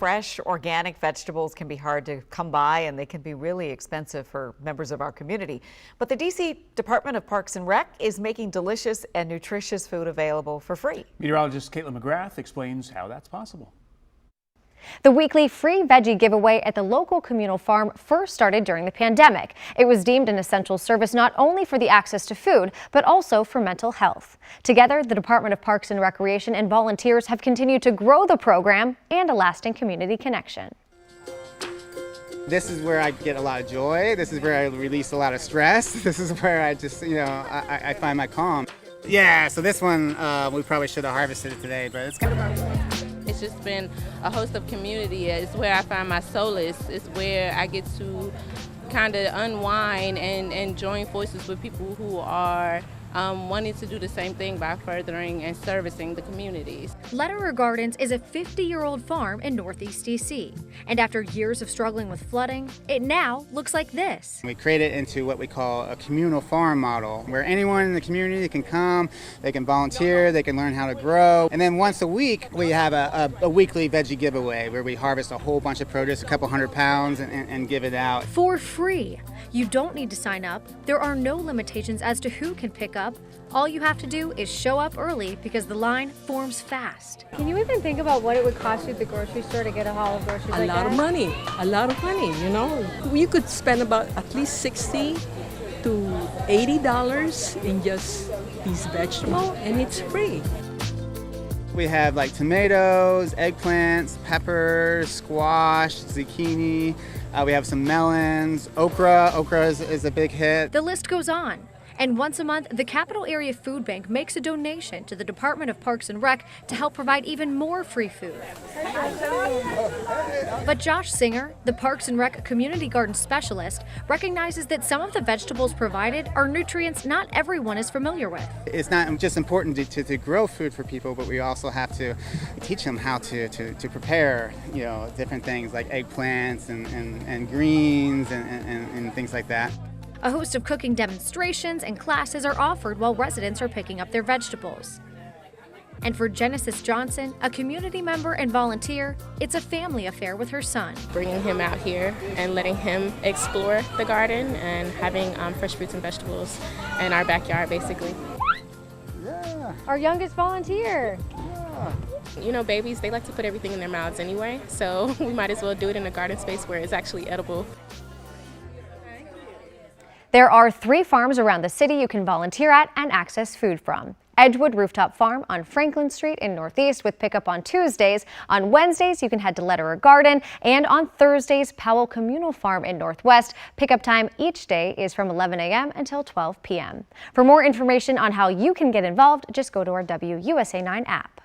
fresh, organic vegetables can be hard to come by, and they can be really expensive for members of our community. But the D.C. Department of Parks and Rec is making delicious and nutritious food available for free. Meteorologist Caitlin McGrath explains how that's possible. The weekly free veggie giveaway at the local communal farm first started during the pandemic. It was deemed an essential service not only for the access to food, but also for mental health. Together, the Department of Parks and Recreation and volunteers have continued to grow the program and a lasting community connection. This is where I get a lot of joy. This is where I release a lot of stress. This is where I just, I find my calm. Yeah, so this one, we probably should have harvested it today, but it's kind of... It's just been a host of community. It's where I find my solace. It's where I get to kind of unwind and join forces with people who are wanting to do the same thing by furthering and servicing the communities. Lederer Gardens is a 50-year-old farm in Northeast DC. And after years of struggling with flooding, it now looks like this. We create it into what we call a communal farm model, where anyone in the community can come, they can volunteer, they can learn how to grow. And then once a week, we have a weekly veggie giveaway where we harvest a whole bunch of produce, a couple 100 pounds, and give it out. For free. You don't need to sign up. There are no limitations as to who can pick up. All you have to do is show up early because the line forms fast. Can you even think about what it would cost you at the grocery store to get a haul of groceries like that? A lot of money, you know. You could spend about at least $60 to $80 in just these vegetables, and it's free. We have like tomatoes, eggplants, peppers, squash, zucchini. We have some melons, okra. Okra is a big hit. The list goes on. And once a month, the Capital Area Food Bank makes a donation to the Department of Parks and Rec to help provide even more free food. But Josh Singer, the Parks and Rec Community Garden Specialist, recognizes that some of the vegetables provided are nutrients not everyone is familiar with. It's not just important to grow food for people, but we also have to teach them how to prepare, different things like eggplants and greens and things like that. A host of cooking demonstrations and classes are offered while residents are picking up their vegetables. And for Genesis Johnson, a community member and volunteer, it's a family affair with her son. Bringing him out here and letting him explore the garden and having fresh fruits and vegetables in our backyard, basically. Yeah. Our youngest volunteer. Yeah. Babies, they like to put everything in their mouths anyway, so we might as well do it in a garden space where it's actually edible. There are 3 farms around the city you can volunteer at and access food from. Edgewood Rooftop Farm on Franklin Street in Northeast with pickup on Tuesdays. On Wednesdays, you can head to Lederer Garden. And on Thursdays, Powell Communal Farm in Northwest. Pickup time each day is from 11 a.m. until 12 p.m. For more information on how you can get involved, just go to our WUSA 9 app.